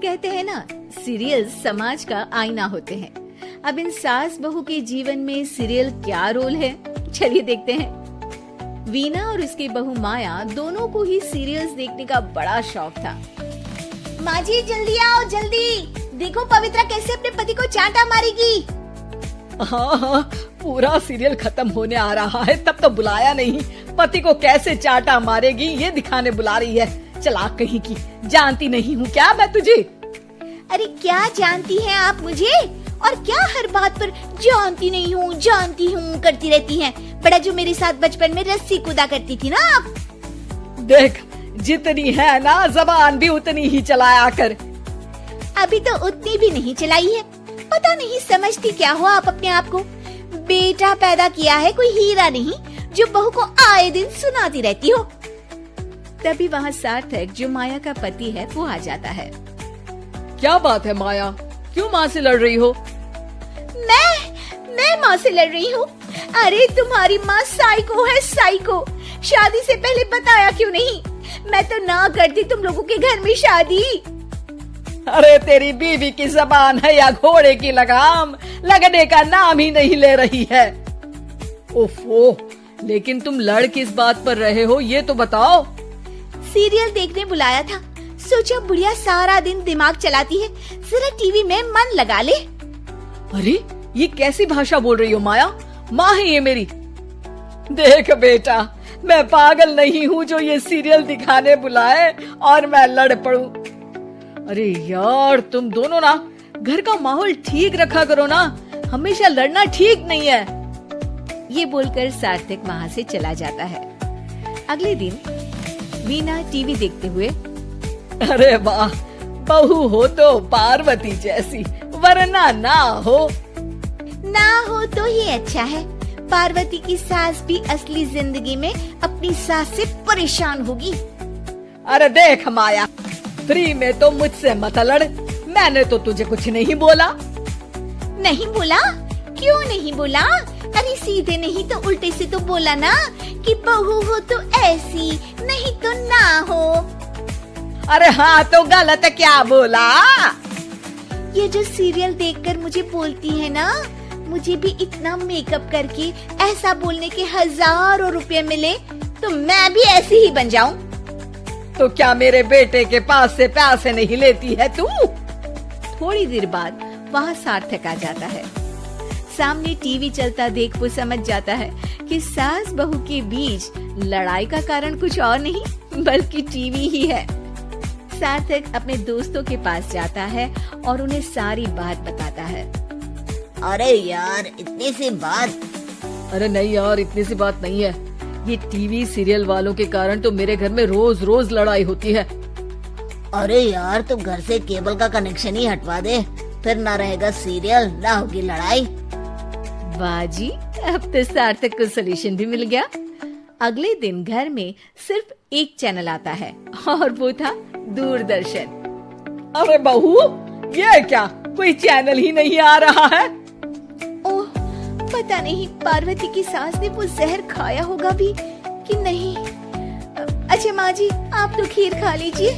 कहते हैं ना, सीरियल समाज का आईना होते हैं। अब इन सास बहू के जीवन में सीरियल क्या रोल है, चलिए देखते हैं। वीना और उसकी बहू माया दोनों को ही सीरियल्स देखने का बड़ा शौक था। माँ जी जल्दी आओ, जल्दी देखो पवित्रा कैसे अपने पति को चांटा मारेगी। हाँ, पूरा सीरियल खत्म होने आ रहा है, तब तो बुलाया नहीं। पति को कैसे चांटा मारेगी ये दिखाने बुला रही है। चालाक कहीं की, जानती नहीं हूँ क्या मैं तुझे? अरे क्या जानती हैं आप मुझे, और क्या हर बात पर जानती हूँ करती रहती हैं। बड़ा जो मेरे साथ बचपन में रस्सी कूदा करती थी ना आप। देख, जितनी है ना जबान भी उतनी ही चलाया कर। अभी तो उतनी भी नहीं चलाई है। पता नहीं समझती क्या हो आप अपने आप को। बेटा पैदा किया है कोई हीरा नहीं जो बहू को आए दिन सुनाती रहती हो। तभी वहाँ सार्थक, जो माया का पति है, वो आ जाता है। क्या बात है माया, क्यों माँ से लड़ रही हो? मैं माँ से लड़ रही हूँ? अरे तुम्हारी माँ साइको है, साइको। शादी से पहले बताया क्यों नहीं? मैं तो ना करती तुम लोगों के घर में शादी। अरे तेरी बीवी की जबान है या घोड़े की लगाम, लगने का नाम ही नहीं ले रही है। ओफो, लेकिन तुम लड़ किस बात पर रहे हो ये तो बताओ। सीरियल देखने बुलाया था, सोचा बुढ़िया सारा दिन दिमाग चलाती है, जरा टीवी में मन लगा ले। अरे ये कैसी भाषा बोल रही हो माया? माँ है ये मेरी। देख बेटा, मैं पागल नहीं हूँ जो ये सीरियल दिखाने बुलाए और मैं लड़ पड़ूं। अरे यार, तुम दोनों ना घर का माहौल ठीक रखा करो ना, हमेशा लड़ना ठीक नहीं है। ये बोलकर सार्थक वहाँ से चला जाता है। अगले दिन वीना टीवी देखते हुए, अरे वाह, बहू हो तो पार्वती जैसी, वरना ना हो तो ही अच्छा है। पार्वती की सास भी असली जिंदगी में अपनी सास से परेशान होगी। अरे देख माया, फ्री में तो मुझसे मत लड़। मैंने तो तुझे कुछ नहीं बोला। नहीं बोला? क्यों नहीं बोला? अरे सीधे नहीं तो उल्टे से तो बोला ना कि बहू हो तो ऐसी, नहीं तो ना हो। अरे हाँ, तो गलत क्या बोला? ये जो सीरियल देखकर मुझे बोलती है ना, मुझे भी इतना मेकअप करके ऐसा बोलने के हजारों रुपए मिले तो मैं भी ऐसी ही बन जाऊं। तो क्या मेरे बेटे के पास से पैसे नहीं लेती है तू? थोड़ी देर बाद वहाँ सार्थक आ जाता है। सामने टीवी चलता देख वो समझ जाता है कि सास बहू के बीच लड़ाई का कारण कुछ और नहीं बल्कि टीवी ही है। सार्थक अपने दोस्तों के पास जाता है और उन्हें सारी बात बताता है। अरे यार, इतनी सी बात? अरे नहीं यार, इतनी सी बात नहीं है। ये टीवी सीरियल वालों के कारण तो मेरे घर में रोज रोज लड़ाई होती है। अरे यार, तो घर से केबल का कनेक्शन ही हटवा दे, फिर ना रहेगा सीरियल, ना होगी लड़ाई। वाह जी, अब तो सार्थक को सोल्यूशन भी मिल गया। अगले दिन घर में सिर्फ एक चैनल आता है और वो था दूरदर्शन। अरे बहू, ये क्या, कोई चैनल ही नहीं आ रहा है? ओह, पता नहीं पार्वती की सास ने वो जहर खाया होगा भी कि नहीं। अच्छा माँ जी, आप तो खीर खा लीजिए।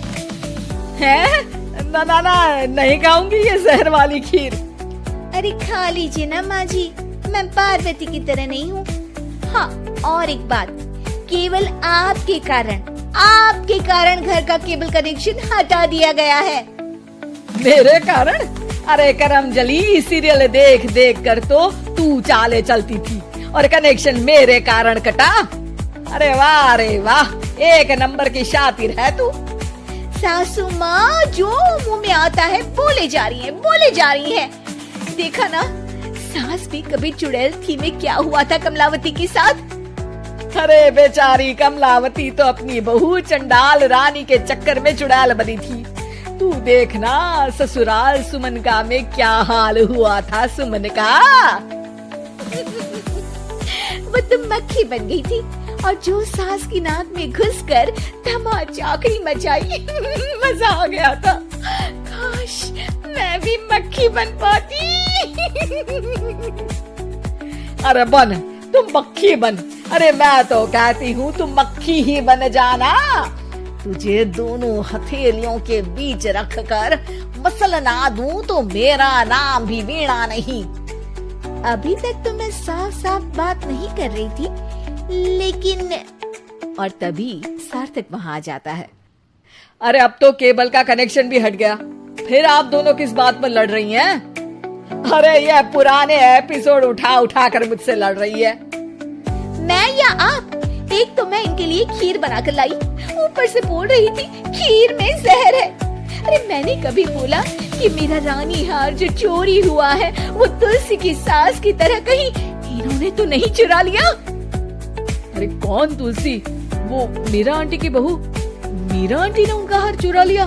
हैं? ना ना ना, नहीं खाऊंगी ये जहर वाली खीर। अरे खा लीजिए ना माँ जी, मैं पार्वती की तरह नहीं हूँ। हाँ, और एक बात, केवल आपके कारण घर का केबल कनेक्शन हटा दिया गया है। मेरे कारण? अरे करम जली, सीरियल देख देख कर तो तू चाले चलती थी और कनेक्शन मेरे कारण कटा। अरे वाह, एक नंबर की शातिर है तू। सासू माँ जो मुंह में आता है बोले जा रही है। देखा ना, सास भी कभी चुड़ैल थी में क्या हुआ था कमलावती के साथ। अरे बेचारी कमलावती तो अपनी बहू चंडाल रानी के चक्कर में चुड़ैल बनी थी। तू देखना ससुराल सुमन का में क्या हाल हुआ था सुमन का। वो तो मक्खी बन गई थी और जो सास की नाक में घुसकर धमाचाकड़ी मचाई। मजा आ गया था। काश मैं भी मक्खी बन पाती। अरे बन, तुम मक्खी बन। अरे मैं तो कहती हूँ तुम मक्खी ही बन जाना। तुझे दोनों हथेलियों के बीच रखकर मसल ना दूं तो मेरा नाम भी वीणा नहीं। अभी तक तो मैं साफ साफ बात नहीं कर रही थी, लेकिन और तभी सार्थक वहां आ जाता है। अरे अब तो केबल का कनेक्शन भी हट गया, फिर आप दोनों किस बात पर लड़ रही हैं? अरे ये पुराने एपिसोड उठा उठा कर मुझसे लड़ रही है। मैं या आप? एक तो मैं इनके लिए खीर बनाकर लाई, ऊपर से बोल रही थी खीर में जहर है। अरे मैंने कभी बोला कि मेरा रानी हार जो चोरी हुआ है वो तुलसी की सास की तरह कहीं इन्होंने तो नहीं चुरा लिया? अरे कौन तुलसी? वो मीरा आंटी की बहू। मीरा आंटी ने उनका हार चुरा लिया?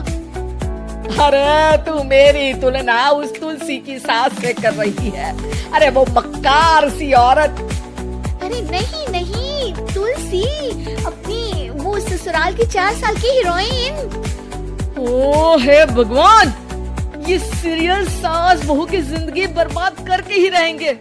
अरे तू मेरी तुलना उस तुलसी की सास से कर रही है। अरे वो मक्कार सी औरत। अरे नहीं नहीं, तुलसी अपनी वो ससुराल की 4 साल की हीरोइन। ओ हे भगवान, ये सीरियल सास बहू की जिंदगी बर्बाद करके ही रहेंगे।